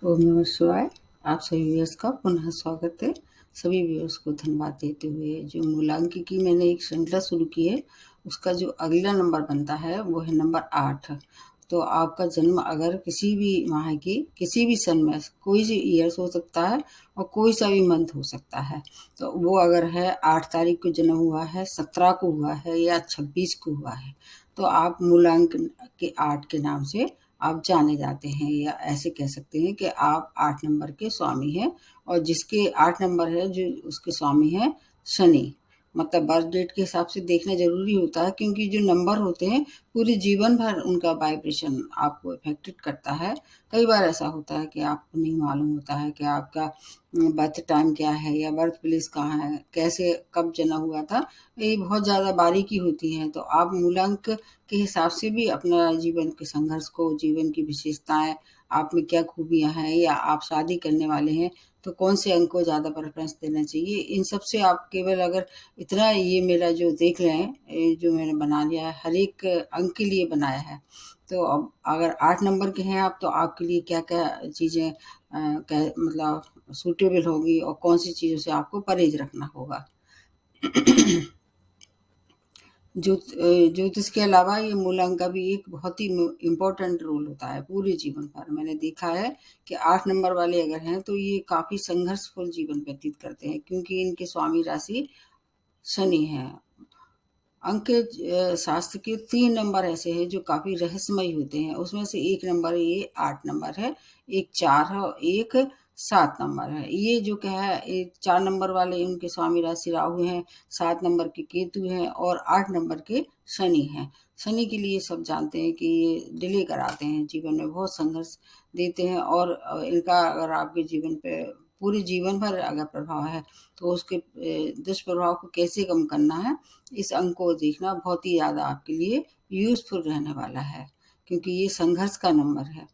ओम नमः शिवाय। आप सभी व्यूअर्स का पुनः स्वागत है। सभी व्यूअर्स को धन्यवाद देते हुए जो मूलांक की मैंने एक श्रृंखला शुरू की है, उसका जो अगला नंबर बनता है वो है नंबर 8। तो आपका जन्म अगर किसी भी माह की किसी भी सन में कोई सी ईयर्स हो सकता है और कोई सा भी मंथ हो सकता है, तो वो अगर है 8 तारीख को जन्म हुआ है, 17 को हुआ है या 26 को हुआ है, तो आप मूलांक के 8 के नाम से आप जाने जाते हैं, या ऐसे कह सकते हैं कि आप 8 नंबर के स्वामी हैं। और जिसके 8 नंबर है जो उसके स्वामी हैं शनि। मतलब बर्थ डेट के हिसाब से देखना ज़रूरी होता है, क्योंकि जो नंबर होते हैं पूरे जीवन भर उनका वाइब्रेशन आपको इफ़ेक्टेड करता है। कई बार ऐसा होता है कि आपको नहीं मालूम होता है कि आपका बर्थ टाइम क्या है या बर्थ प्लेस कहाँ है, कैसे कब जना हुआ था। ये बहुत ज़्यादा बारीकी होती है, तो आप मूलांक के हिसाब से भी अपना जीवन के संघर्ष को, जीवन की विशेषताएँ, आप में क्या खूबियाँ हैं, या आप शादी करने वाले हैं तो कौन से अंक को ज़्यादा प्रेफ़रेंस देना चाहिए। इन सब से आप केवल अगर इतना ये मेरा जो देख रहे हैं, ये जो मैंने बना लिया है, हर एक अंक के लिए बनाया है। तो अब अगर 8 नंबर के हैं आप, तो आपके लिए क्या-क्या चीज़ें कै मतलब सूटेबल होगी और कौन-सी चीज़ों से आपको परहेज़ रखना होगा। ज्योतिष के अलावा ये मूलांक का भी एक बहुत ही इम्पोर्टेंट रोल होता है पूरे जीवन भर। मैंने देखा है कि 8 नंबर वाले अगर हैं तो ये काफ़ी संघर्षफुल जीवन व्यतीत करते हैं, क्योंकि इनके स्वामी राशि शनि है। अंक शास्त्र के 3 नंबर ऐसे हैं जो काफ़ी रहस्यमयी होते हैं। उसमें से एक नंबर ये 8 नंबर है, एक 4 है और एक 7 नंबर है। ये जो क्या है, ये 4 नंबर वाले उनके स्वामी राशि राहु हैं, 7 नंबर के केतु हैं और 8 नंबर के शनि हैं। शनि के लिए सब जानते हैं कि ये डिले कराते हैं, जीवन में बहुत संघर्ष देते हैं, और इनका अगर आपके जीवन पे पूरे जीवन भर अगर प्रभाव है, तो उसके दुष्प्रभाव को कैसे कम करना है, इस अंक को देखना बहुत ही ज़्यादा आपके लिए यूज़फुल रहने वाला है, क्योंकि ये संघर्ष का नंबर है।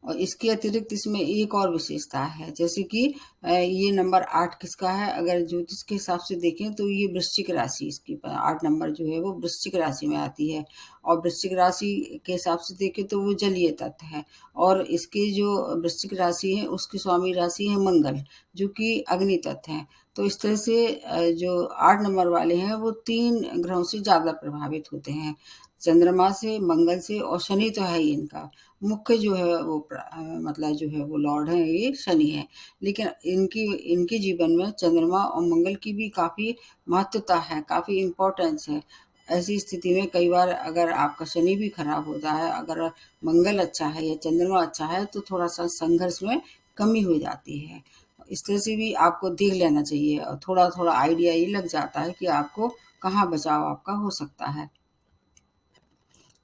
और इसके अतिरिक्त इसमें एक और विशेषता है, जैसे कि ये नंबर 8 किसका है, अगर ज्योतिष के हिसाब से देखें तो ये वृश्चिक राशि, इसकी 8 नंबर जो है वो वृश्चिक राशि में आती है। और वृश्चिक राशि के हिसाब से देखें तो वो जलीय तत्व है, और इसके जो वृश्चिक राशि है उसकी स्वामी राशि है मंगल, जो कि अग्नि तत्व है। तो इस तरह से जो 8 नंबर वाले हैं वो 3 ग्रहों से ज़्यादा प्रभावित होते हैं, चंद्रमा से, मंगल से, और शनि तो है ही इनका मुख्य जो है वो मतलब जो है वो लॉर्ड है, ये शनि है। लेकिन इनकी इनके जीवन में चंद्रमा और मंगल की भी काफ़ी महत्वता है, काफ़ी इम्पोर्टेंस है। ऐसी स्थिति में कई बार अगर आपका शनि भी खराब होता है, अगर मंगल अच्छा है या चंद्रमा अच्छा है, तो थोड़ा-सा संघर्ष में कमी हो जाती है। इस तरह से भी आपको देख लेना चाहिए, और थोड़ा-थोड़ा आइडिया ये लग जाता है कि आपको कहाँ बचाव आपका हो सकता है।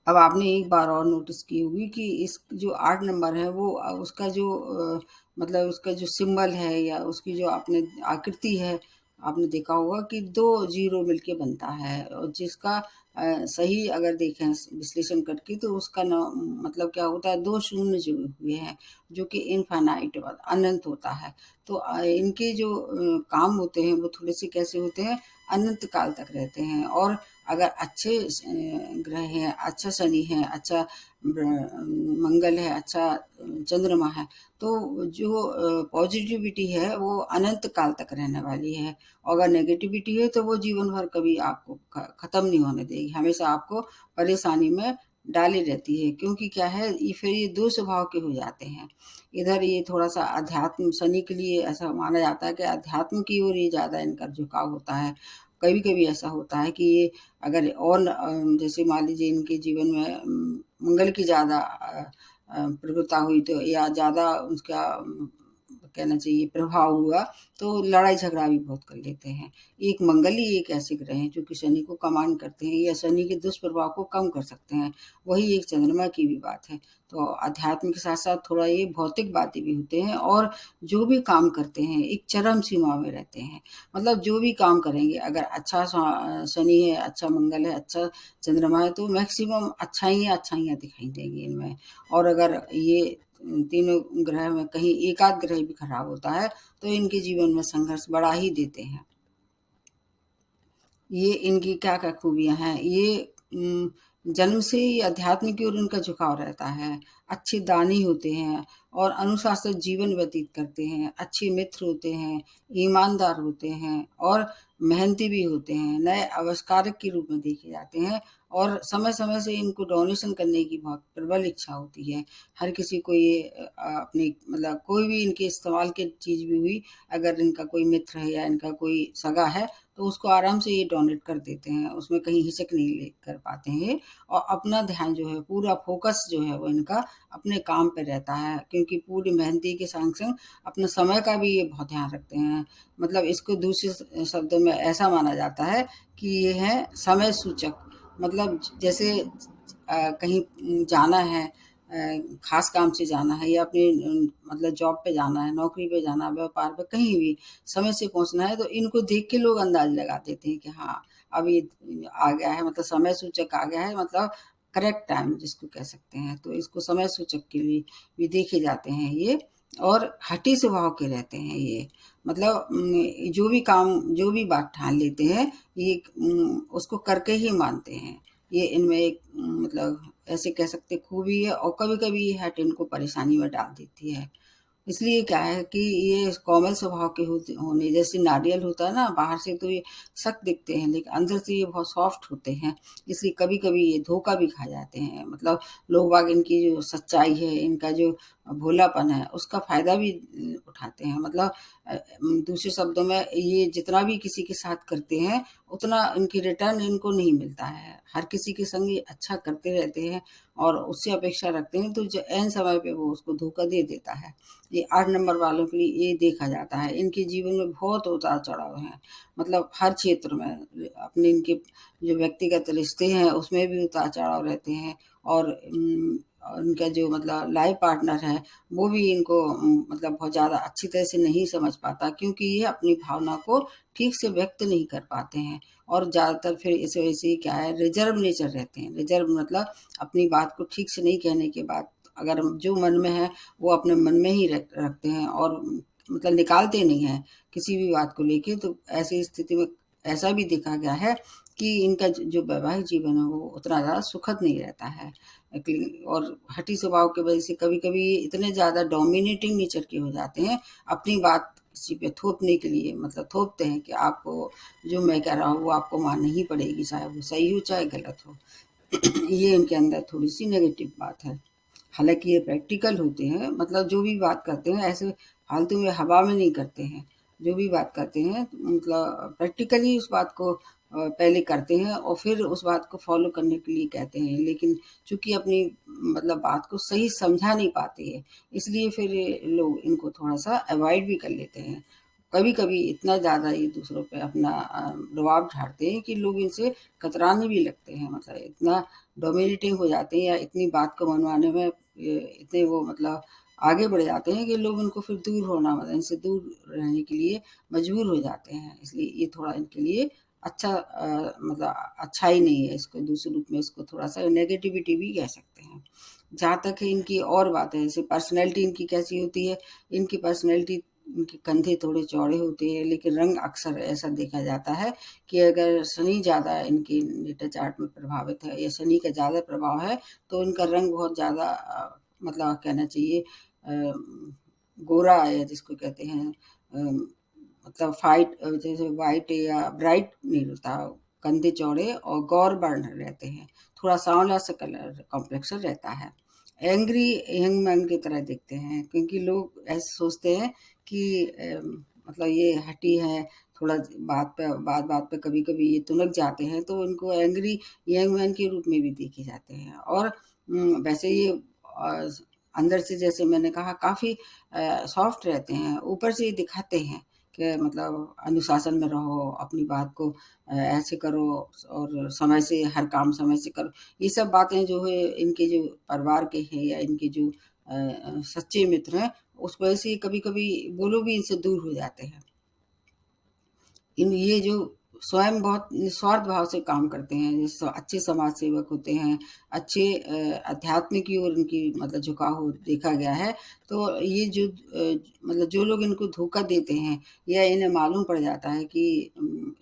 अब आपने एक बार और नोटिस की होगी कि इस जो 8 नंबर है वो उसका जो मतलब उसका जो सिंबल है या उसकी जो आपने आकृति है, आपने देखा होगा कि 2 ज़ीरो मिलके बनता है, और जिसका सही अगर देखें विश्लेषण करके तो उसका न मतलब क्या होता है, 2 शून्य जुड़े हुए हैं, जो कि इनफाइनाइट अनंत होता है। तो इनके जो काम होते हैं वो थोड़े-से कैसे होते हैं, अनंत काल तक रहते हैं। और अगर अच्छे ग्रह हैं, अच्छा शनि है, अच्छा मंगल है, अच्छा चंद्रमा है, तो जो पॉजिटिविटी है वो अनंत काल तक रहने वाली है। और अगर नेगेटिविटी है तो वो जीवन भर कभी आपको ख़त्म नहीं होने देगी, हमेशा आपको परेशानी में डाली रहती है। क्योंकि क्या है, ये फिर ये दो स्वभाव के हो जाते हैं। इधर ये थोड़ा-सा अध्यात्म, शनि के लिए ऐसा माना जाता है कि अध्यात्म की ओर ये ज़्यादा इनका झुकाव होता है। कभी-कभी ऐसा होता है कि ये अगर और जैसे मान लीजिए इनके जीवन में मंगल की ज़्यादा प्रभुता हुई, तो या ज़्यादा उसका कहना चाहिए प्रभाव हुआ, तो लड़ाई झगड़ा भी बहुत कर लेते हैं। एक मंगल ही एक ऐसे ग्रह हैं जो कि शनि को कमांड करते हैं या शनि के दुष्प्रभाव को कम कर सकते हैं। वही एक चंद्रमा की भी बात है। तो अध्यात्म के साथ-साथ थोड़ा ये भौतिक बातें भी होते हैं, और जो भी काम करते हैं एक चरम सीमा में रहते हैं। मतलब जो भी काम करेंगे, अगर अच्छा शनि है, अच्छा मंगल है, अच्छा चंद्रमा है, तो मैक्सिमम अच्छाइयाँ दिखाई देंगी इनमें। और अगर ये तीनों ग्रह में कहीं एक आध ग्रह भी खराब होता है, तो इनके जीवन में संघर्ष बढ़ा ही देते हैं। ये इनकी क्या-क्या खूबियाँ हैं, ये जन्म से ही अध्यात्म की ओर उनका झुकाव रहता है। अच्छे दानी होते हैं और अनुशासित जीवन व्यतीत करते हैं, अच्छे मित्र होते हैं, ईमानदार होते हैं और मेहनती भी होते हैं, नए आविष्कारक के रूप में देखे जाते हैं और समय-समय से इनको डोनेशन करने की बहुत प्रबल इच्छा होती है। हर किसी को ये अपनी मतलब कोई भी इनके इस्तेमाल की चीज़ भी हुई, अगर इनका कोई मित्र है या इनका कोई सगा है, तो उसको आराम से ये डोनेट कर देते हैं, उसमें कहीं हिचक नहीं ले कर पाते हैं ये। और अपना ध्यान जो है पूरा फ़ोकस जो है वो इनका अपने काम पे रहता है, क्योंकि पूरी मेहनती के संग-संग अपने समय का भी ये बहुत ध्यान रखते हैं। मतलब इसको दूसरे शब्दों में ऐसा माना जाता है कि ये है समय सूचक। मतलब जैसे कहीं जाना है, ख़ास काम से जाना है या अपने मतलब जॉब पे जाना है, नौकरी पे जाना है, व्यापार पे कहीं भी समय से पहुँचना है, तो इनको देख के लोग अंदाज़ लगा देते हैं कि हाँ, अब ये आ गया है, मतलब समय सूचक आ गया है, मतलब करेक्ट टाइम जिसको कह सकते हैं। तो इसको समय सूचक के लिए भी देखे जाते हैं ये। और हठी स्वभाव के रहते हैं ये। मतलब जो भी काम, जो भी बात ठान लेते हैं, ये उसको करके ही मानते हैं। ये इनमें एक मतलब ऐसे कह सकते खूबी है, और कभी-कभी ये हठ इनको परेशानी में डाल देती है। इसलिए क्या है कि ये कोमल स्वभाव के होने, जैसे नारियल होता है ना, बाहर से तो ये सख्त दिखते हैं लेकिन अंदर से ये बहुत सॉफ्ट होते हैं, इसलिए कभी कभी ये धोखा भी खा जाते हैं। मतलब लोग बाग इनकी जो सच्चाई है, इनका जो भोलापन है, उसका फायदा भी उठाते हैं। मतलब दूसरे शब्दों में ये जितना भी किसी के साथ करते हैं, उतना इनकी रिटर्न इनको नहीं मिलता है। हर किसी के संग ये अच्छा करते रहते हैं और उससे अपेक्षा रखते हैं, तो ऐन समय पे वो उसको धोखा दे देता है। ये 8 नंबर वालों के लिए ये देखा जाता है। इनके जीवन में बहुत उतार-चढ़ाव हैं। मतलब हर क्षेत्र में अपने इनके जो व्यक्तिगत रिश्ते हैं, उसमें भी उतार-चढ़ाव रहते हैं और इनका जो मतलब लाइफ़ पार्टनर है, वो भी इनको मतलब बहुत ज़्यादा अच्छी तरह से नहीं समझ पाता, क्योंकि ये अपनी भावना को ठीक से व्यक्त नहीं कर पाते हैं और ज़्यादातर फिर इस वजह से क्या है, रिज़र्व नेचर रहते हैं। रिज़र्व मतलब अपनी बात को ठीक से नहीं कहने के बाद अगर जो मन में है वो अपने मन में ही रखते हैं और मतलब निकालते नहीं हैं किसी भी बात को लेके। तो ऐसी स्थिति में ऐसा भी देखा गया है कि इनका जो वैवाहिक जीवन है वो उतना ज़्यादा सुखद नहीं रहता है। और हठी स्वभाव की वजह से कभी-कभी ये इतने ज़्यादा डोमिनेटिंग नेचर के हो जाते हैं, अपनी बात किसी पे थोपने के लिए, मतलब थोपते हैं कि आपको जो मैं कह रहा हूँ वो आपको माननी ही पड़ेगी, चाहे वो सही हो चाहे गलत हो। ये इनके अंदर थोड़ी-सी नेगेटिव बात है। हालाँकि ये प्रैक्टिकल होते हैं, मतलब जो भी बात करते हैं ऐसे फालतू में हवा में नहीं करते हैं। जो भी बात करते हैं मतलब प्रैक्टिकली उस बात को पहले करते हैं और फिर उस बात को फ़ॉलो करने के लिए कहते हैं। लेकिन चूँकि अपनी मतलब बात को सही समझा नहीं पाते हैं, इसलिए फिर ये लोग इनको थोड़ा-सा अवॉइड भी कर लेते हैं। कभी-कभी इतना ज़्यादा ये दूसरों पे अपना दबाव झाड़ते हैं कि लोग इनसे कतराने भी लगते हैं। मतलब इतना डोमिनेटिंग हो जाते हैं या इतनी बात को मनवाने में इतने वो मतलब आगे बढ़ जाते हैं कि लोग उनको फिर दूर होना, मतलब इनसे दूर रहने के लिए मजबूर हो जाते हैं। इसलिए ये थोड़ा इनके लिए अच्छा मतलब अच्छा ही नहीं है। इसको दूसरे रूप में इसको थोड़ा-सा नेगेटिविटी भी कह सकते हैं। जहाँ तक है इनकी और बातें, जैसे पर्सनैलिटी इनकी कैसी होती है, इनकी पर्सनैलिटी, इनके कंधे थोड़े चौड़े होते हैं, लेकिन रंग अक्सर ऐसा देखा जाता है कि अगर शनि ज़्यादा इनके नेटा चार्ट में प्रभावित है या शनि का ज़्यादा प्रभाव है, तो इनका रंग बहुत ज़्यादा मतलब कहना चाहिए गोरा या जिसको कहते हैं मतलब जैसे व्हाइट या ब्राइट नहीं होता, कंधे चौड़े और गौर वर्ण रहते हैं, थोड़ा सांवला सा कलर कॉम्प्लेक्शन रहता है। एंग्री यंग मैन की तरह दिखते हैं, क्योंकि लोग ऐसे सोचते हैं कि मतलब ये हठी है, थोड़ा बात-बात पे कभी-कभी ये तुनक जाते हैं, तो इनको एंग्री यंग मैन के रूप में भी देखे जाते हैं। और वैसे ये अंदर से जैसे मैंने कहा काफ़ी सॉफ्ट रहते हैं, ऊपर से ये दिखाते हैं कि मतलब अनुशासन में रहो, अपनी बात को ऐसे करो और समय से हर काम समय से करो। ये सब बातें जो है इनके जो परिवार के हैं या इनके जो सच्चे मित्र हैं, उस वजह से कभी-कभी वो लोग भी इनसे दूर हो जाते हैं। इन ये जो स्वयं बहुत निस्वार्थ भाव से काम करते हैं, जैसे अच्छे समाज सेवक होते हैं, अच्छे अध्यात्म की ओर उनकी मतलब झुकाव देखा गया है। तो ये जो मतलब जो लोग इनको धोखा देते हैं या इन्हें मालूम पड़ जाता है कि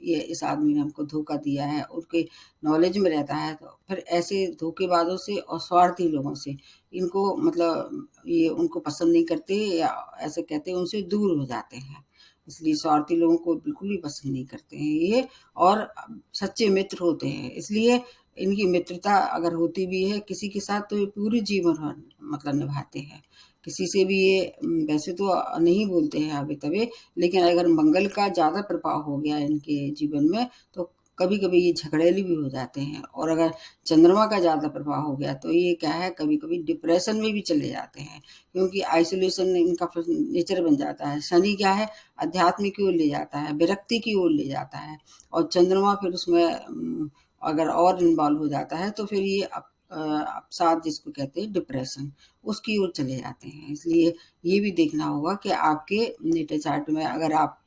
ये इस आदमी ने हमको धोखा दिया है, उनके नॉलेज में रहता है, तो फिर ऐसे धोखेबाजों से और स्वार्थी लोगों से इनको मतलब ये उनको पसंद नहीं करते या ऐसे कहते हैं उनसे दूर हो जाते हैं। इसलिए स्वार्थी लोगों को बिल्कुल भी पसंद नहीं करते हैं ये, और सच्चे मित्र होते हैं। इसलिए इनकी मित्रता अगर होती भी है किसी के साथ तो ये पूरे जीवन भर मतलब निभाते हैं। किसी से भी ये वैसे तो नहीं बोलते हैं आबे-तबे, लेकिन अगर मंगल का ज़्यादा प्रभाव हो गया इनके जीवन में तो कभी-कभी ये झगड़ेलू भी हो जाते हैं, और अगर चंद्रमा का ज़्यादा प्रभाव हो गया तो ये क्या है, कभी-कभी डिप्रेशन में भी चले जाते हैं, क्योंकि आइसोलेशन इनका फिर नेचर बन जाता है। शनि क्या है, अध्यात्म की ओर ले जाता है, विरक्ति की ओर ले जाता है, और चंद्रमा फिर उसमें अगर और इन्वॉल्व हो जाता है तो फिर ये अवसाद जिसको कहते हैं डिप्रेशन, उसकी ओर चले जाते हैं। इसलिए ये भी देखना होगा कि आपके नेटल चार्ट में, अगर आप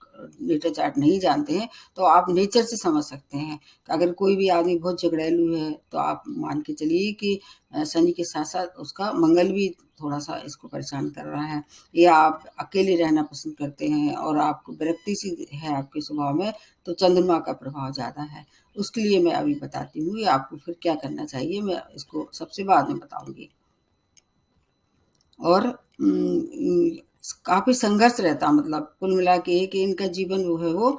नेटल चार्ट नहीं जानते हैं तो आप नेचर से समझ सकते हैं। अगर कोई भी आदमी बहुत झगड़ैलू है तो आप मान के चलिए कि शनि के साथ साथ उसका मंगल भी थोड़ा सा इसको परेशान कर रहा है, या आप अकेले रहना पसंद करते हैं और आपको विरक्ति सी है आपके स्वभाव में, तो चंद्रमा का प्रभाव ज़्यादा है। उसके लिए मैं अभी बताती हूँ कि आपको फिर क्या करना चाहिए, मैं इसको सबसे बाद में बताऊंगी। और काफ़ी संघर्ष रहता, मतलब कुल मिला के कि इनका जीवन जो है वो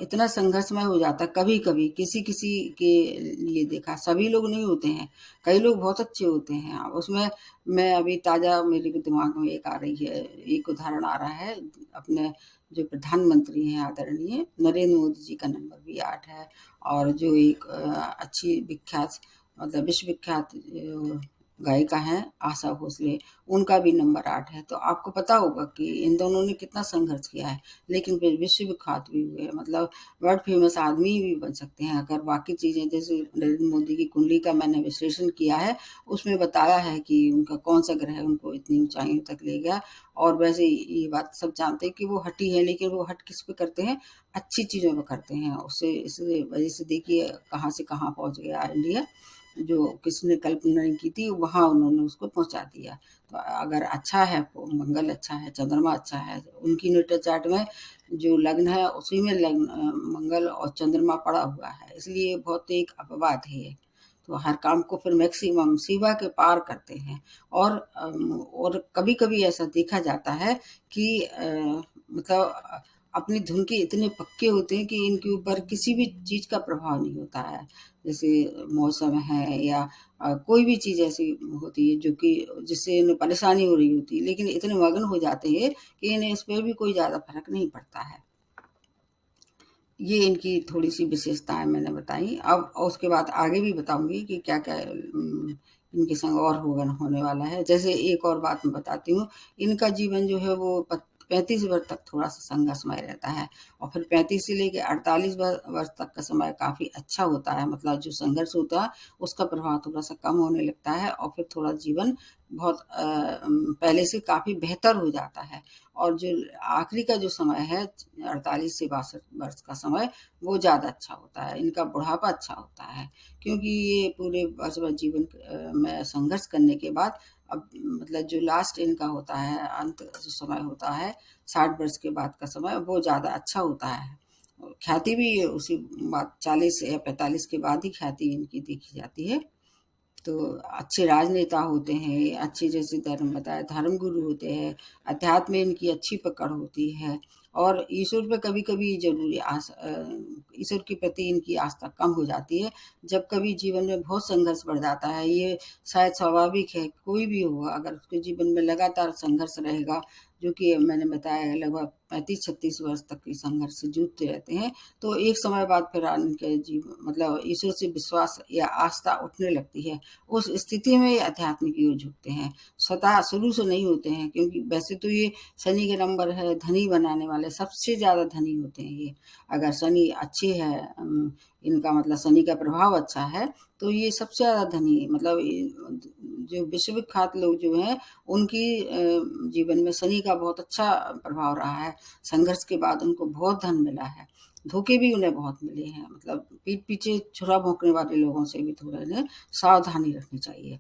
इतना संघर्षमय हो जाता है कभी-कभी, किसी-किसी के लिए देखा, सभी लोग नहीं होते हैं, कई लोग बहुत अच्छे होते हैं। उसमें मैं अभी ताज़ा मेरे दिमाग में एक आ रही है, एक उदाहरण आ रहा है, अपने जो प्रधानमंत्री हैं आदरणीय नरेंद्र मोदी जी का नंबर भी 8 है, और जो एक अच्छी विख्यात मतलब विश्व विख्यात गायिका हैं आशा भोसले, उनका भी नंबर 8 है। तो आपको पता होगा कि इन दोनों ने कितना संघर्ष किया है, लेकिन फिर विश्व विख्यात भी हुए, मतलब वर्ल्ड फेमस आदमी भी बन सकते हैं अगर बाकी चीज़ें, जैसे नरेंद्र मोदी की कुंडली का मैंने विश्लेषण किया है, उसमें बताया है कि उनका कौन-सा ग्रह उनको इतनी ऊँचाइयों तक ले गया। और वैसे ये बात सब जानते हैं कि वो हठी है, लेकिन वो हठ किस पे करते हैं? अच्छी चीज़ों पे करते हैं। उससे इस वजह से देखिए कहाँ से कहाँ पहुँच गया इंडिया। जो किसी ने कल्पना नहीं की थी, वहाँ उन्होंने उसको पहुँचा दिया। तो अगर अच्छा है, मंगल अच्छा है, चंद्रमा अच्छा है, उनकी नेटल चार्ट में जो लग्न है उसी में मंगल और चंद्रमा पड़ा हुआ है, इसलिए बहुत एक अपवाद है ये। तो हर काम को फिर मैक्सिमम सीमा के पार करते हैं। और कभी-कभी ऐसा देखा जाता है कि मतलब अपनी धुन के इतने पक्के होते हैं कि इनके ऊपर किसी भी चीज़ का प्रभाव नहीं होता है। जैसे मौसम है या कोई भी चीज़ ऐसी होती है जो कि जिससे इन्हें परेशानी हो रही होती है, लेकिन इतने मग्न हो जाते हैं कि इन्हें इस पे भी कोई ज़्यादा फ़र्क नहीं पड़ता है। ये इनकी थोड़ी-सी विशेषताएँ मैंने बताई। अब और उसके बाद आगे भी बताऊँगी कि क्या-क्या इनके संग और होने वाला है। जैसे एक और बात मैं बताती हूँ, इनका जीवन जो है वो 35 वर्ष तक थोड़ा-सा संघर्षमय रहता है, और फिर 35 से लेके 48 वर्ष तक का समय काफ़ी अच्छा होता है, मतलब जो संघर्ष होता है, उसका प्रभाव थोड़ा-सा कम होने लगता है, और फिर थोड़ा जीवन बहुत पहले से काफ़ी बेहतर हो जाता है। और जो आखिरी का जो समय है 48 से 62 वर्ष का समय, वो ज़्यादा अच्छा होता है, इनका बुढ़ापा अच्छा होता है, क्योंकि ये पूरे वर्ष भर जीवन में संघर्ष करने के बाद अब मतलब जो लास्ट इनका होता है, अंत जो समय होता है 60 वर्ष के बाद का समय, वो ज़्यादा अच्छा होता है। और ख्याति भी उसी बात 40 या 45 के बाद ही ख्याति इनकी देखी जाती है। तो अच्छे राजनेता होते हैं, अच्छे जैसे धर्म बताया धर्मगुरु होते हैं, अध्यात्म में इनकी अच्छी पकड़ होती है, और ईश्वर पे कभी-कभी ज़रूर ईश्वर के प्रति इनकी आस्था कम हो जाती है, जब कभी जीवन में बहुत संघर्ष बढ़ जाता है। ये शायद स्वाभाविक है, कोई भी होगा अगर उसके जीवन में लगातार संघर्ष रहेगा, जो कि मैंने बताया लगभग 35-36 वर्ष तक के संघर्ष से जूझते रहते हैं, तो एक समय बाद फिर इनके मतलब ईश्वर से विश्वास या आस्था उठने लगती है। उस स्थिति में ये अध्यात्म की ओर झुकते हैं। स्वतः शुरू से नहीं होते हैं, क्योंकि वैसे तो ये शनि के नंबर है, धनी बनाने वाले सबसे ज़्यादा धनी होते हैं ये। अगर शनि अच्छे है इनका मतलब शनि का प्रभाव अच्छा है, तो ये सबसे ज़्यादा धनी मतलब जो विश्वविख्यात लोग जो हैं उनकी जीवन में शनि का बहुत अच्छा प्रभाव रहा है। संघर्ष के बाद उनको बहुत धन मिला है। धोखे भी उन्हें बहुत मिले हैं, मतलब पीठ पीछे छुरा भोंकने वाले लोगों से भी थोड़ा इन्हें सावधानी रखनी चाहिए।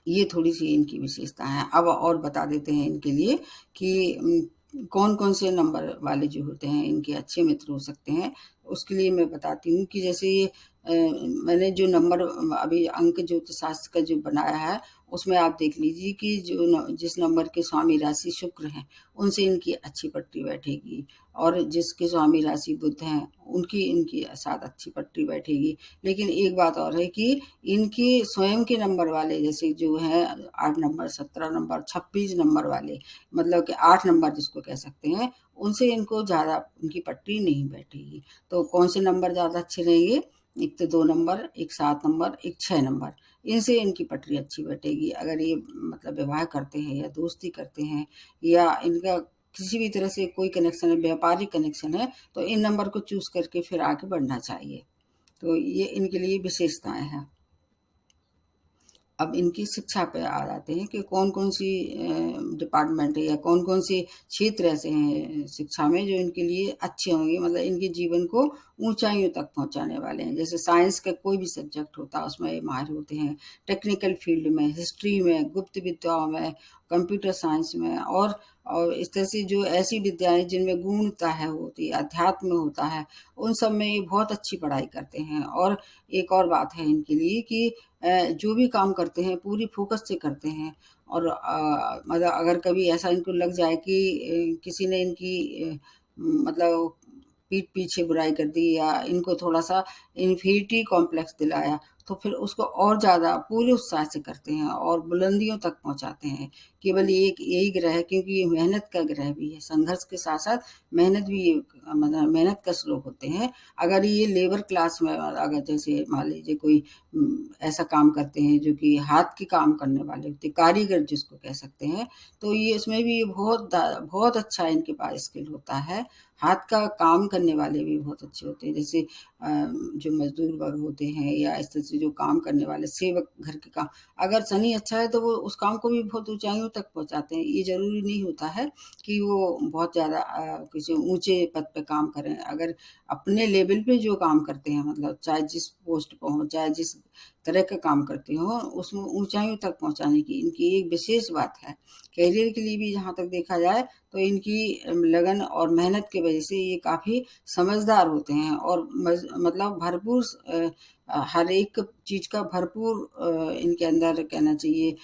ये थोड़ी-सी इनकी विशेषता है। अब और बता देते हैं इनके लिए कि कौन-कौन से नंबर वाले जो होते हैं इनके अच्छे मित्र हो सकते हैं। उसके लिए मैं बताती हूँ कि जैसे ये मैंने जो नंबर अभी अंक ज्योतिष शास्त्र का जो बनाया है, उसमें आप देख लीजिए कि जिस नंबर के स्वामी राशि शुक्र हैं, उनसे इनकी अच्छी पट्टी बैठेगी, और जिसके स्वामी राशि बुध हैं, उनकी इनकी साथ अच्छी पट्टी बैठेगी। लेकिन एक बात और है कि इनके स्वयं के नंबर वाले, जैसे जो हैं 8 नंबर, 17 नंबर, 26 नंबर वाले, मतलब कि 8 नंबर जिसको कह सकते हैं, उनसे इनको ज़्यादा उनकी पट्टी नहीं बैठेगी। तो कौन से नंबर ज़्यादा अच्छे रहेंगे? एक तो 2 नंबर, एक 7 नंबर, एक 6 नंबर, इनसे इनकी पटरी अच्छी बैठेगी। अगर ये मतलब विवाह करते हैं या दोस्ती करते हैं, या इनका किसी भी तरह से कोई कनेक्शन है, व्यापारिक कनेक्शन है, तो इन नंबर को चूज़ करके फिर आगे बढ़ना चाहिए। तो ये इनके लिए विशेषताएँ हैं। अब इनकी शिक्षा पे आ जाते हैं कि कौन-कौन सी डिपार्टमेंट है या कौन-कौन से क्षेत्र ऐसे हैं शिक्षा में जो इनके लिए अच्छे होंगे, मतलब इनके जीवन को ऊँचाइयों तक पहुँचाने वाले हैं। जैसे साइंस का कोई भी सब्जेक्ट होता है, उसमें ये माहिर होते हैं। टेक्निकल फील्ड में, हिस्ट्री में, गुप्त विद्याओं में, कंप्यूटर साइंस में, और इस तरह से जो ऐसी विद्याएँ जिनमें गूढ़ता है होती है, अध्यात्म होता है, उन सब में ये बहुत अच्छी पढ़ाई करते हैं। और एक और बात है इनके लिए कि जो भी काम करते हैं पूरी फ़ोकस से करते हैं, और मतलब अगर कभी ऐसा इनको लग जाए कि किसी ने इनकी मतलब पीठ पीछे बुराई कर दी या इनको थोड़ा-सा इन्फीरिटी कॉम्प्लेक्स दिलाया, तो फिर उसको और ज़्यादा पूरे उत्साह से करते हैं और बुलंदियों तक पहुँचाते हैं। केवल ये एक यही ग्रह है, क्योंकि ये मेहनत का ग्रह भी है, संघर्ष के साथ-साथ मेहनत भी मतलब मेहनत का श्लोक होते हैं। अगर ये लेबर क्लास में, अगर जैसे मान लीजिए कोई ऐसा काम करते हैं जो कि हाथ के काम करने वाले होते हैं, कारीगर जिसको कह सकते हैं, तो ये इसमें भी बहुत अच्छा इनके पास स्किल होता है। हाथ का काम करने वाले भी बहुत अच्छे होते हैं, जैसे जो मज़दूर वर्ग होते हैं या इस तरह से जो काम करने वाले सेवक घर के काम, अगर शनि अच्छा है तो वो उस काम को भी बहुत ऊँचाइयों तक पहुँचाते हैं। ये ज़रूरी नहीं होता है कि वो बहुत ज़्यादा किसी ऊँचे पद पे काम करें। अगर अपने लेवल पे जो काम करते हैं, मतलब चाहे जिस पोस्ट पे हों, चाहे जिस तरह का काम करते हों, उसमें ऊँचाइयों तक पहुँचाने की इनकी एक विशेष बात है। करियर के लिए भी जहाँ तक देखा जाए तो इनकी लगन और मेहनत की वजह से ये काफ़ी समझदार होते हैं, और मतलब भरपूर हर एक चीज़ का भरपूर इनके अंदर कहना चाहिए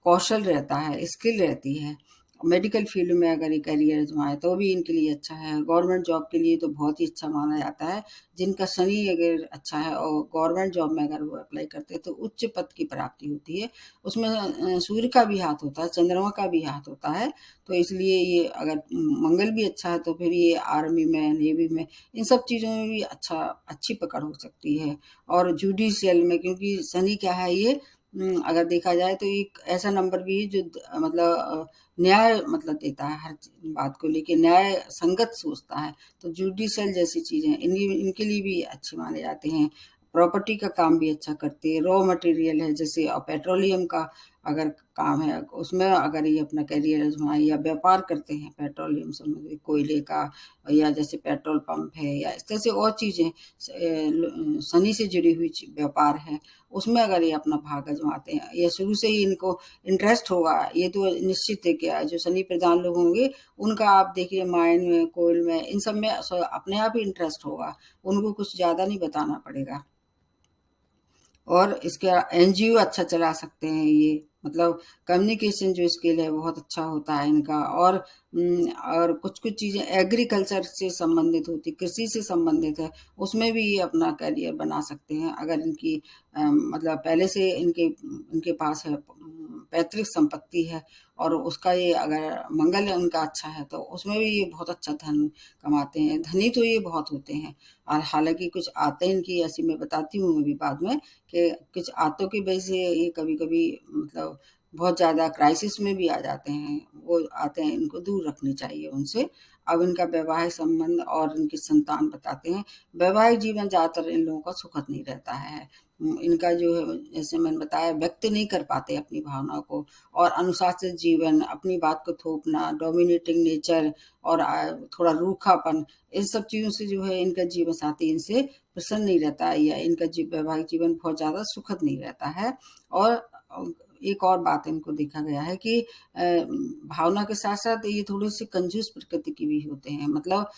कौशल रहता है, स्किल रहती है। मेडिकल फ़ील्ड में अगर ये करियर आज़माएँ तो भी इनके लिए अच्छा है। गवर्नमेंट जॉब के लिए तो बहुत ही अच्छा माना जाता है। जिनका शनि अगर अच्छा है और गवर्नमेंट जॉब में अगर वो अप्लाई करते हैं तो उच्च पद की प्राप्ति होती है। उसमें सूर्य का भी हाथ होता है, चंद्रमा का भी हाथ होता है, तो इसलिए ये अगर मंगल भी अच्छा है तो फिर ये आर्मी में, नेवी में, इन सब चीज़ों में भी अच्छी पकड़ हो सकती है। और जुडिशियल में, क्योंकि शनि क्या है ये, अगर देखा जाए तो एक ऐसा नंबर भी है जो मतलब न्याय मतलब देता है, हर बात को लेके न्याय संगत सोचता है। तो जुडिशियल जैसी चीज़ें इनके लिए भी अच्छे माने जाते हैं। प्रॉपर्टी का काम भी अच्छा करते हैं। रॉ मटेरियल है जैसे पेट्रोलियम का अगर काम है, उसमें अगर ये अपना करियर आज़माएँ या व्यापार करते हैं पेट्रोलियम संबंधित, कोयले का, या जैसे पेट्रोल पंप है या इस तरह से और चीज़ें शनि से जुड़ी हुई व्यापार है, उसमें अगर ये अपना भाग आजमाते हैं या शुरू से ही इनको इंटरेस्ट होगा, ये तो निश्चित है कि जो शनि प्रधान लोग होंगे उनका आप देखिए माइन में, कोयल में, इन सब में अपने आप ही इंटरेस्ट होगा, उनको कुछ ज़्यादा नहीं बताना पड़ेगा। और इसके एनजीओ अच्छा चला सकते हैं ये, मतलब कम्युनिकेशन जो स्किल है बहुत अच्छा होता है इनका। और कुछ-कुछ चीज़ें एग्रीकल्चर से संबंधित होती, कृषि से संबंधित है, उसमें भी ये अपना करियर बना सकते हैं अगर इनकी मतलब पहले से इनके पास है पैतृक संपत्ति है, और उसका ये अगर मंगल उनका अच्छा है तो उसमें भी ये बहुत अच्छा धन कमाते हैं। धनी तो ये बहुत होते हैं, और हालाँकि कुछ आते इनकी ऐसी मैं बताती हूँ अभी बाद में, कि कुछ आतों की वजह से ये कभी-कभी मतलब बहुत ज़्यादा क्राइसिस में भी आ जाते हैं। वो आते हैं, इनको दूर रखनी चाहिए उनसे। अब इनका वैवाहिक संबंध और इनकी संतान बताते हैं। वैवाहिक जीवन ज़्यादातर इन लोगों का सुखद नहीं रहता है। इनका जो है जैसे मैंने बताया व्यक्त नहीं कर पाते अपनी भावनाओं को, और अनुशासित जीवन, अपनी बात को थोपना, डोमिनेटिंग नेचर और थोड़ा रूखापन, इन सब चीज़ों से जो है इनका जीवन साथी इनसे प्रसन्न नहीं रहता, या इनका वैवाहिक जीवन बहुत ज़्यादा सुखद नहीं रहता है। और एक और बात इनको देखा गया है कि भावना के साथ-साथ ये थोड़े-से कंजूस प्रकृति की भी होते हैं। मतलब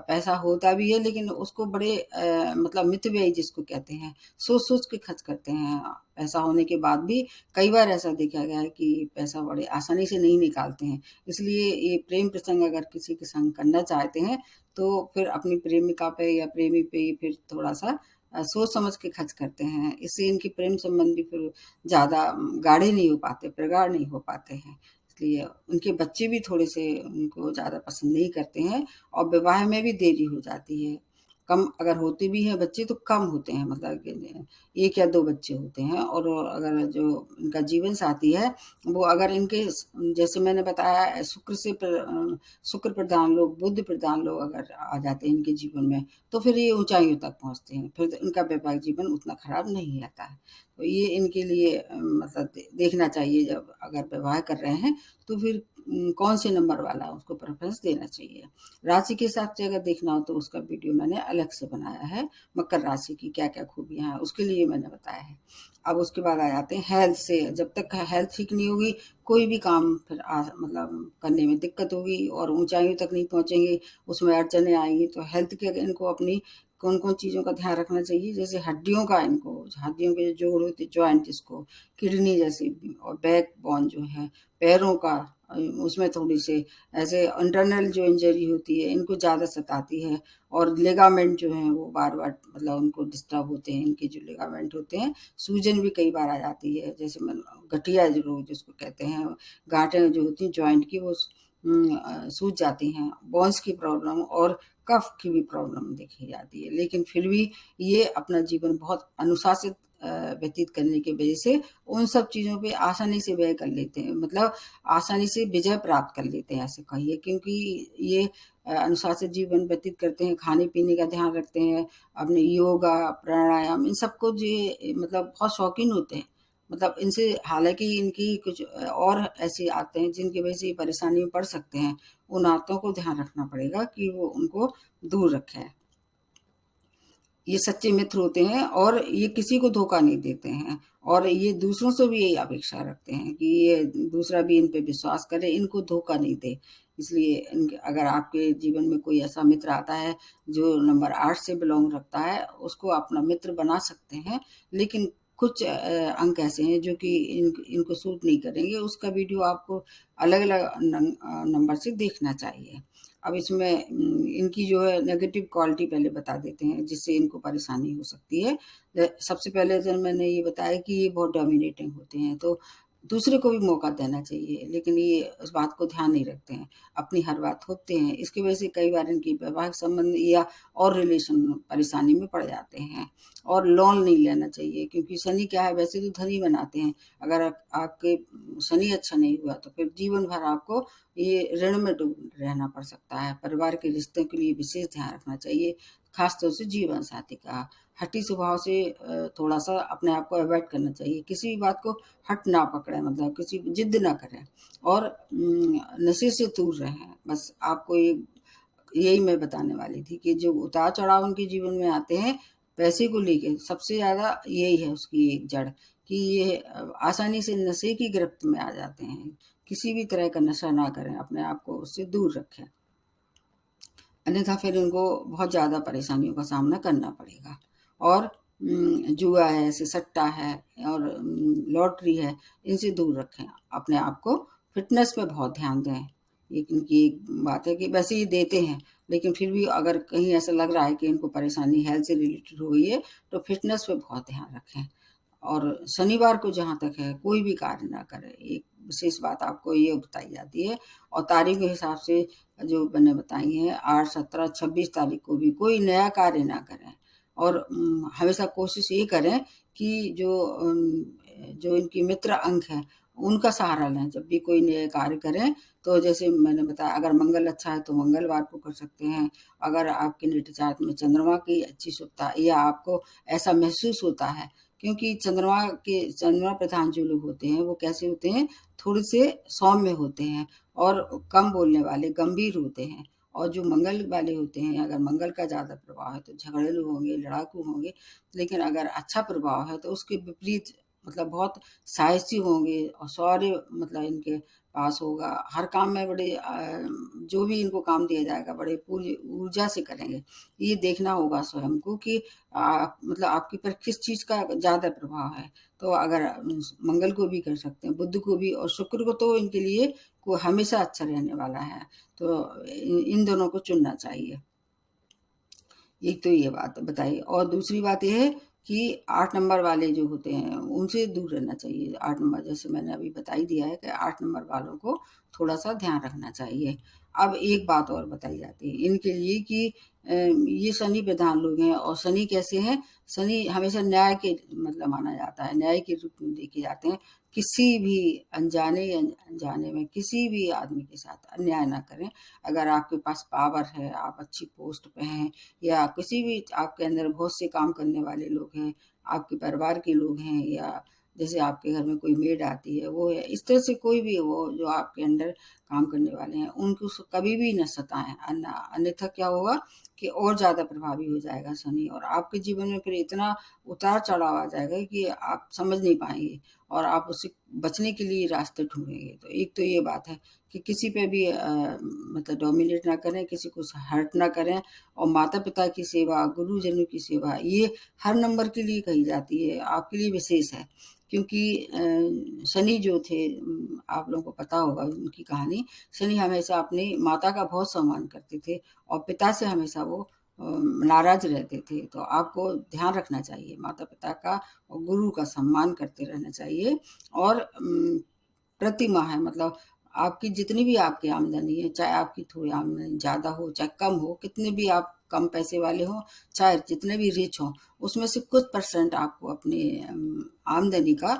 पैसा होता भी है लेकिन उसको बड़े मतलब मितव्ययी जिसको कहते हैं, सोच-सोच के खर्च करते हैं। पैसा होने के बाद भी कई बार ऐसा देखा गया है कि पैसा बड़े आसानी से नहीं निकालते हैं। इसलिए ये प्रेम प्रसंग अगर किसी के संग करना चाहते हैं, तो फिर अपनी प्रेमिका पे या प्रेमी पे फिर थोड़ा-सा सोच समझ के खर्च करते हैं। इससे इनके प्रेम संबंध भी फिर ज़्यादा गाढ़े नहीं हो पाते, प्रगाढ़ नहीं हो पाते हैं। इसलिए उनके बच्चे भी थोड़े-से उनको ज़्यादा पसंद नहीं करते हैं, और विवाह में भी देरी हो जाती है। कम अगर होते भी हैं बच्चे तो कम होते हैं, मतलब कि 1 या 2 बच्चे होते हैं। और अगर जो इनका जीवन साथी है, वो अगर इनके जैसे मैंने बताया शुक्र प्रधान लोग, बुध प्रधान लोग अगर आ जाते हैं इनके जीवन में, तो फिर ये ऊँचाइयों तक पहुँचते हैं। फिर इनका वैवाहिक जीवन उतना खराब नहीं रहता है। तो ये इनके लिए मतलब देखना चाहिए, जब अगर विवाह कर रहे हैं तो फिर कौन से नंबर वाला उसको प्रेफ़रेंस देना चाहिए। राशि के हिसाब से अगर देखना हो तो उसका वीडियो मैंने अलग से बनाया है, मकर राशि की क्या-क्या खूबियाँ हैं उसके लिए मैंने बताया है। अब उसके बाद आ जाते हैं हेल्थ से। जब तक हेल्थ ठीक नहीं होगी, कोई भी काम फिर मतलब करने में दिक्कत होगी और ऊँचाइयों तक नहीं पहुँचेंगे, उसमें अड़चनें आएँगी। तो हेल्थ के इनको अपनी कौन-कौन चीज़ों का ध्यान रखना चाहिए, जैसे हड्डियों के जो जोड़ होते हैं, जॉइंट जिसको, किडनी जैसी, और बैकबोन जो है, पैरों का, उसमें थोड़ी-सी ऐसे इंटरनल जो इंजरी होती है, इनको ज़्यादा सताती है। और लिगामेंट जो हैं वो बार-बार मतलब उनको डिस्टर्ब होते हैं, इनके जो लिगामेंट होते हैं, सूजन भी कई बार आ जाती है। जैसे गठिया जो लोग जिसको कहते हैं, गाँठें जो होती हैं जॉइंट की, वो सूज जाती हैं। बोन्स की प्रॉब्लम और कफ की भी प्रॉब्लम देखी जाती है। लेकिन फिर भी ये अपना जीवन बहुत अनुशासित व्यतीत करने की वजह से उन सब चीज़ों पे आसानी से व्यय कर लेते हैं, मतलब आसानी से विजय प्राप्त कर लेते हैं, ऐसे कहिए। क्योंकि ये अनुशासित जीवन व्यतीत करते हैं, खाने-पीने का ध्यान रखते हैं, अपने योगा, प्राणायाम, इन सबको ये मतलब बहुत शौकीन होते हैं। मतलब इनसे हालाँकि इनकी कुछ और ऐसी आदतें हैं जिनकी वजह से ये परेशानी में पड़ सकते हैं। उन आदतों को ध्यान रखना पड़ेगा कि वो उनको दूर रखें। ये सच्चे मित्र होते हैं और ये किसी को धोखा नहीं देते हैं, और ये दूसरों से भी यही अपेक्षा रखते हैं कि ये दूसरा भी इन पे विश्वास करे, इनको धोखा नहीं दे। इसलिए अगर आपके जीवन में कोई ऐसा मित्र आता है जो नंबर 8 से बिलॉन्ग रखता है, उसको अपना मित्र बना सकते हैं। लेकिन कुछ अंक ऐसे हैं जो कि इनको सूट नहीं करेंगे, उसका वीडियो आपको अलग-अलग नंबर से देखना चाहिए। अब इसमें इनकी जो है नेगेटिव क्वालिटी पहले बता देते हैं जिससे इनको परेशानी हो सकती है। सबसे पहले तो मैंने ये बताया कि ये बहुत डोमिनेटिंग होते हैं, तो दूसरे को भी मौका देना चाहिए, लेकिन ये उस बात को ध्यान नहीं रखते हैं, अपनी हर बात थोपते हैं। इसकी वजह से कई बार इनकी वैवाहिक संबंध या और रिलेशन परेशानी में पड़ जाते हैं। और लोन नहीं लेना चाहिए, क्योंकि शनि क्या है, वैसे तो धनी बनाते हैं। अगर आपके शनि अच्छा नहीं हुआ तो फिर जीवन भर आपको ये ऋण में डूब रहना पड़ सकता है। परिवार के रिश्तों के लिए विशेष ध्यान रखना चाहिए, खास तौर से जीवन साथी का। हठी स्वभाव से थोड़ा-सा अपने आप को अवॉइड करना चाहिए। किसी भी बात को हठ ना पकड़ें, मतलब किसी जिद ना करें, और नशे से दूर रहें। बस आपको यही मैं बताने वाली थी कि जो उतार-चढ़ाव उनके जीवन में आते हैं, पैसे को लेके सबसे ज़्यादा यही है उसकी एक जड़, कि ये आसानी से नशे की गिरफ्त में आ जाते हैं। किसी भी तरह का नशा ना करें, अपने आप को उससे दूर रखें। अन्यथा फिर उनको बहुत ज़्यादा परेशानियों का सामना करना पड़ेगा। और जुआ है, ऐसे सट्टा है, और लॉटरी है, इनसे दूर रखें। अपने आप को फ़िटनेस पे बहुत ध्यान दें। एक इनकी एक बात है कि वैसे ये देते हैं, लेकिन फिर भी अगर कहीं ऐसा लग रहा है कि इनको परेशानी हेल्थ से रिलेटेड हो गई है, तो फ़िटनेस पे बहुत ध्यान रखें। और शनिवार को जहाँ तक है कोई भी कार्य ना करें, एक विशेष बात आपको ये बताई जाती है। और तारीख के हिसाब से जो मैंने बताई हैं, 8, 17, 26 तारीख को भी कोई नया कार्य ना करें। और हमेशा कोशिश ये करें कि जो इनकी मित्र अंक हैं, उनका सहारा लें जब भी कोई नए कार्य करें। तो जैसे मैंने बताया, अगर मंगल अच्छा है तो मंगलवार को कर सकते हैं। अगर आपके नेटी चार्ट में चंद्रमा की अच्छी शुभता, या आपको ऐसा महसूस होता है क्योंकि चंद्रमा प्रधान जो लोग होते हैं वो कैसे होते हैं, थोड़े से सौम्य होते हैं और कम बोलने वाले, गंभीर होते हैं। और जो मंगल वाले होते हैं, अगर मंगल का ज़्यादा प्रभाव है तो झगड़ेलू होंगे, लड़ाकू होंगे, लेकिन अगर अच्छा प्रभाव है तो उसके विपरीत मतलब बहुत साहसी होंगे और शौर्य मतलब इनके पास होगा। हर काम में बड़े जो भी इनको काम दिया जाएगा बड़े पूरी ऊर्जा से करेंगे। ये देखना होगा स्वयं को कि मतलब आपके ऊपर किस चीज़ का ज़्यादा प्रभाव है। तो अगर मंगल को भी कर सकते हैं, बुध को भी, और शुक्र को तो इनके लिए को हमेशा अच्छा रहने वाला है। तो इन दोनों को चुनना चाहिए। एक तो ये बात बताई, और दूसरी बात ये है कि 8 नंबर वाले जो होते हैं उनसे दूर रहना चाहिए। 8 नंबर, जैसे मैंने अभी बता ही दिया है कि 8 नंबर वालों को थोड़ा-सा ध्यान रखना चाहिए। अब एक बात और बताई जाती है इनके लिए कि ये शनि प्रधान लोग हैं, और शनि कैसे हैं? शनि हमेशा न्याय के मतलब माना जाता है, न्याय के रूप में देखे जाते हैं। किसी भी अनजाने या अनजाने में किसी भी आदमी के साथ अन्याय ना करें। अगर आपके पास पावर है, आप अच्छी पोस्ट पे हैं, या किसी भी आपके अंदर बहुत से काम करने वाले लोग हैं, आपके परिवार के लोग हैं, या जैसे आपके घर में कोई मेड आती है वो है, इस तरह से कोई भी हो जो आपके अंडर काम करने वाले हैं, उनको कभी भी न सताएं, अन्यथा क्या होगा कि और ज़्यादा प्रभावी हो जाएगा शनि, और आपके जीवन में फिर इतना उतार चढ़ाव आ जाएगा कि आप समझ नहीं पाएंगे और आप उससे बचने के लिए रास्ते ढूंढेंगे। तो एक तो ये बात है कि किसी पे भी मतलब डोमिनेट ना करें, किसी को हर्ट ना करें, और माता-पिता की सेवा, गुरुजनों की सेवा, ये हर नंबर के लिए कही जाती है, आपके लिए विशेष है। क्योंकि शनि जो थे, आप लोगों को पता होगा उनकी कहानी। शनि हमेशा अपनी माता का बहुत सम्मान करते थे और पिता से हमेशा वो नाराज़ रहते थे। तो आपको ध्यान रखना चाहिए माता-पिता का और गुरु का सम्मान करते रहना चाहिए। और प्रति माह मतलब आपकी जितनी भी आपकी आमदनी है, चाहे आपकी थोड़ी आमदनी ज़्यादा हो, चाहे कम हो, कितने भी आप कम पैसे वाले हों, चाहे जितने भी रिच हों, उसमें से कुछ परसेंट आपको अपनी आमदनी का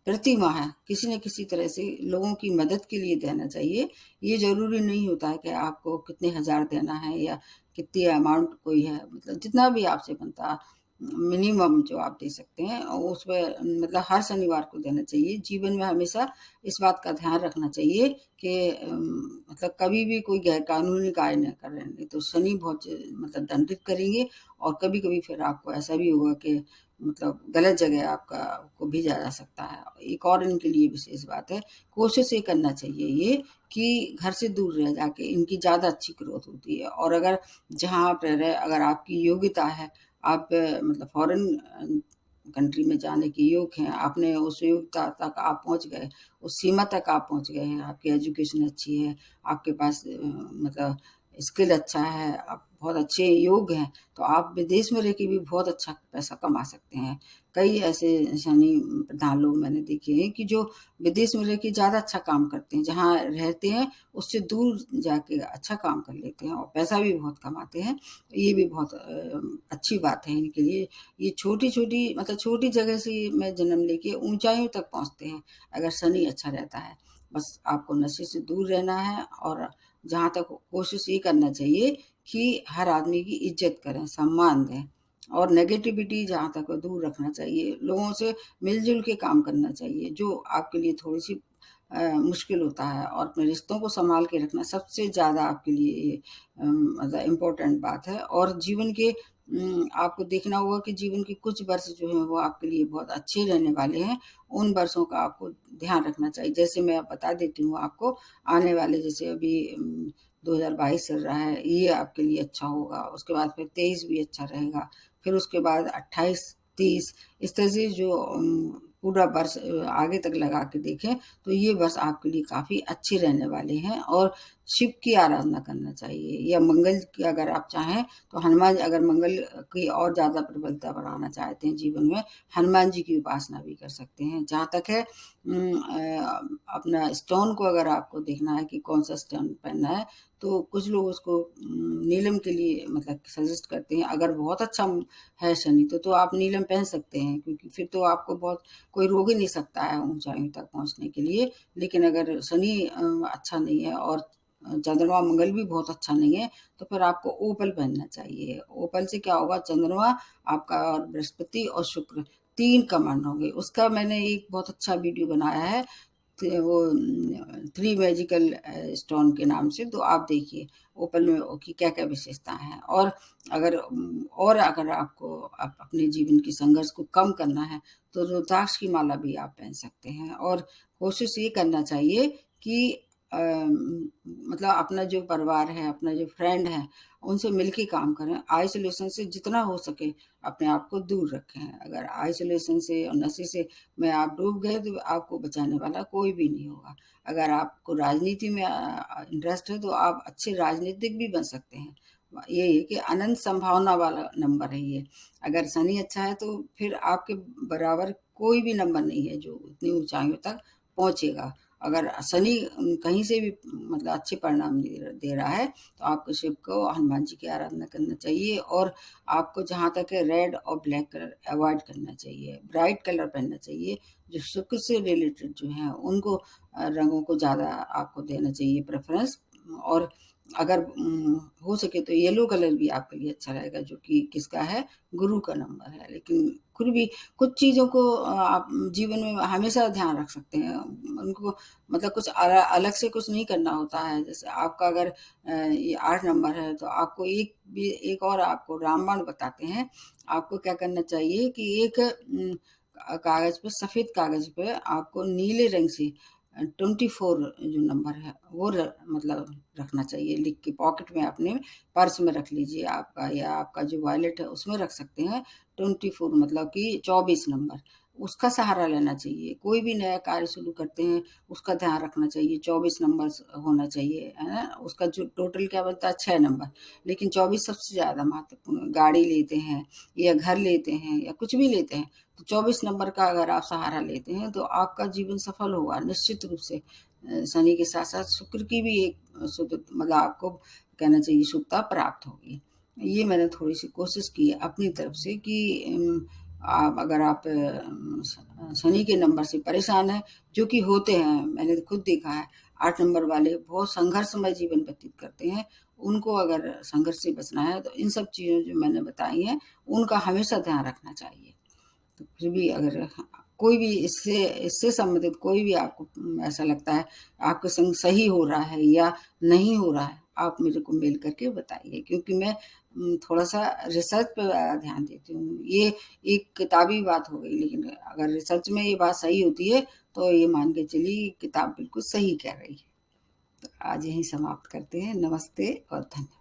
प्रति माह किसी न किसी तरह से लोगों की मदद के लिए देना चाहिए। ये ज़रूरी नहीं होता है कि आपको कितने हज़ार देना है या कितनी अमाउंट कोई है, मतलब जितना भी आपसे बनता मिनिमम जो आप दे सकते हैं, और उसमें मतलब हर शनिवार को देना चाहिए। जीवन में हमेशा इस बात का ध्यान रखना चाहिए कि मतलब कभी भी कोई गैर कानूनी कार्य न करें, नहीं तो शनि बहुत मतलब दंडित करेंगे, और कभी-कभी फिर आपको ऐसा भी होगा कि मतलब गलत जगह आपका को भेजा जा सकता है। एक और इनके लिए विशेष बात है, कोशिश ये करना चाहिए ये कि घर से दूर रह जाके इनकी ज़्यादा अच्छी ग्रोथ होती है। और अगर जहाँ आप रह रहे हैं, अगर आपकी योग्यता है, आप मतलब फ़ॉरेन कंट्री में जाने के योग्य हैं, आपने उस योग्यता तक आप पहुँच गए, उस सीमा तक आप पहुँच गए हैं, आपकी एजुकेशन अच्छी है, आपके पास मतलब स्किल अच्छा है, आप बहुत अच्छे योग्य हैं, तो आप विदेश में रह के भी बहुत अच्छा पैसा कमा सकते हैं। कई ऐसे शनि प्रधान लोग मैंने देखे हैं कि जो विदेश में रह के ज़्यादा अच्छा काम करते हैं, जहाँ रहते हैं उससे दूर जाके अच्छा काम कर लेते हैं और पैसा भी बहुत कमाते हैं। ये भी बहुत अच्छी बात है इनके लिए। ये छोटी-छोटी मतलब छोटी जगह से में जन्म लेके ऊँचाइयों तक पहुँचते हैं, अगर शनि अच्छा रहता है। बस आपको नशे से दूर रहना है, और जहाँ तक कोशिश ये करना चाहिए कि हर आदमी की इज़्ज़त करें, सम्मान दें, और नेगेटिविटी जहाँ तक हो दूर रखना चाहिए। लोगों से मिल-जुल के काम करना चाहिए, जो आपके लिए थोड़ी-सी मुश्किल होता है, और अपने रिश्तों को सँभाल के रखना सबसे ज़्यादा आपके लिए मतलब इम्पोर्टेंट बात है। और जीवन के आपको देखना होगा कि जीवन के कुछ वर्ष जो हैं वो आपके लिए बहुत अच्छे रहने वाले हैं, उन वर्षों का आपको ध्यान रखना चाहिए। जैसे मैं अब बता देती हूँ आपको, आने वाले जैसे अभी 2022 चल रहा है, ये आपके लिए अच्छा होगा, उसके बाद फिर 23 भी अच्छा रहेगा, फिर उसके बाद 28, 30, इस तरह से जो पूरा वर्ष आगे तक लगा के देखें, तो ये वर्ष आपके लिए काफ़ी अच्छे रहने वाले हैं। और शिव की आराधना करना चाहिए, या मंगल की अगर आप चाहें तो हनुमान, अगर मंगल की और ज़्यादा प्रबलता बढ़ाना चाहते हैं जीवन में, हनुमान जी की उपासना भी कर सकते हैं। जहाँ तक है अपना स्टोन को अगर आपको देखना है कि कौन-सा स्टोन पहनना है, तो कुछ लोग उसको नीलम के लिए मतलब सजेस्ट करते हैं। अगर बहुत अच्छा है शनि तो आप नीलम पहन सकते हैं, क्योंकि फिर तो आपको बहुत कोई रोक ही नहीं सकता है ऊँचाइयों तक पहुँचने के लिए। लेकिन अगर शनि अच्छा नहीं है, और चंद्रमा मंगल भी बहुत अच्छा नहीं है, तो फिर आपको ओपल पहनना चाहिए। ओपल से क्या होगा, चंद्रमा आपका और बृहस्पति और शुक्र 3 कमांड होंगे। उसका मैंने एक बहुत अच्छा वीडियो बनाया है, वो 3 मैजिकल स्टोन के नाम से, तो आप देखिए ओपल में की क्या-क्या विशेषताएँ हैं। और अगर आपको अपने जीवन की संघर्ष को कम करना है, तो रुद्राक्ष की माला भी आप पहन सकते हैं। और कोशिश ये करना चाहिए कि मतलब अपना जो परिवार है, अपना जो फ्रेंड है, उनसे मिल के काम करें। आइसोलेशन से जितना हो सके अपने आप को दूर रखें। अगर आइसोलेशन से और नशे से में आप डूब गए तो आपको बचाने वाला कोई भी नहीं होगा। अगर आपको राजनीति में इंटरेस्ट है तो आप अच्छे राजनीतिक भी बन सकते हैं। ये है कि अनंत संभावना वाला नंबर है ये। अगर शनि अच्छा है तो फिर आपके बराबर कोई भी नंबर नहीं है जो इतनी ऊंचाइयों तक पहुंचेगा। अगर शनि कहीं से भी मतलब अच्छे परिणाम दे रहा है तो आपको शिव को, हनुमान जी की आराधना करना चाहिए। और आपको जहाँ तक है रेड और ब्लैक कलर अवॉइड करना चाहिए, ब्राइट कलर पहनना चाहिए। जो शुक्र से रिलेटेड जो हैं उनको रंगों को ज़्यादा आपको देना चाहिए प्रेफरेंस। और अगर हो सके तो येलो कलर भी आपके लिए अच्छा रहेगा, जो कि किसका है, गुरु का नंबर है। लेकिन फिर भी कुछ चीज़ों को आप जीवन में हमेशा ध्यान रख सकते हैं। उनको मतलब कुछ अलग से कुछ नहीं करना होता है। जैसे आपका अगर ये 8 नंबर है तो आपको एक और आपको रामबाण बताते हैं। आपको क्या करना चाहिए कि एक कागज़ पे, सफ़ेद कागज़ पे आपको नीले रंग से 24 जो नंबर है वो मतलब रखना चाहिए लिख के, पॉकेट में अपने पर्स में रख लीजिए आपका, या आपका जो वॉलेट है उसमें रख सकते हैं। 24 मतलब कि 24 नंबर, उसका सहारा लेना चाहिए। कोई भी नया कार्य शुरू करते हैं उसका ध्यान रखना चाहिए, 24 नंबर होना चाहिए, है ना। उसका जो टोटल क्या बनता है, 6 नंबर, लेकिन 24 सबसे ज़्यादा महत्वपूर्ण। गाड़ी लेते हैं या घर लेते हैं या कुछ भी लेते हैं तो 24 नंबर का अगर आप सहारा लेते हैं तो आपका जीवन सफल होगा निश्चित रूप से। शनि के साथ साथ शुक्र की भी एक शुद्ध मतलब आपको कहना चाहिए शुभता प्राप्त होगी। ये मैंने थोड़ी सी कोशिश की है अपनी तरफ से कि अगर आप शनि के नंबर से परेशान हैं, जो कि होते हैं, मैंने खुद देखा है 8 नंबर वाले बहुत संघर्षमय जीवन व्यतीत करते हैं। उनको अगर संघर्ष से बचना है तो इन सब चीज़ों जो मैंने बताई हैं उनका हमेशा ध्यान रखना चाहिए। तो फिर भी अगर कोई भी इससे इससे संबंधित कोई भी आपको ऐसा लगता है आपके संग सही हो रहा है या नहीं हो रहा है, आप मेरे को मेल करके बताइए, क्योंकि मैं थोड़ा सा रिसर्च पे ध्यान देती हूँ। ये एक किताबी बात हो गई, लेकिन अगर रिसर्च में ये बात सही होती है तो ये मान के चलिए किताब बिल्कुल सही कह रही है। तो आज यहीं समाप्त करते हैं। नमस्ते और धन्यवाद।